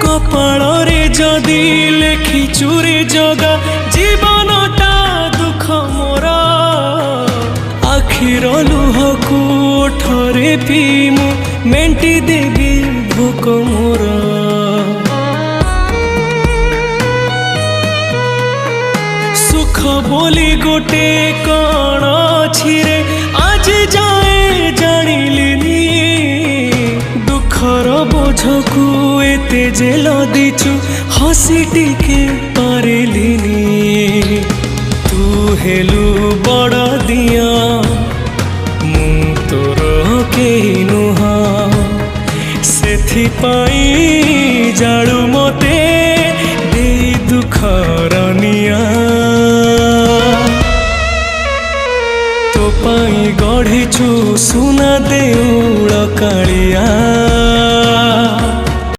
कपाଳରେ जदि लेखिचु रे जगा जीवनटा दुख मोर आखिर लुहकू ओठरे पीमु मेंटी देवी भोक मोर सुख बोली गोटे कण अछि रे आज जाए जानिलिनी दुखर बोझकू एते जे लदिचु हसी टिके पारिलिनी तू हेलु बड़ दिया मु तोर केही नुहा सेथिपाई जाळु मते देई दुखर निया तो पाई गढ़िछु सुना देउळ कालिया।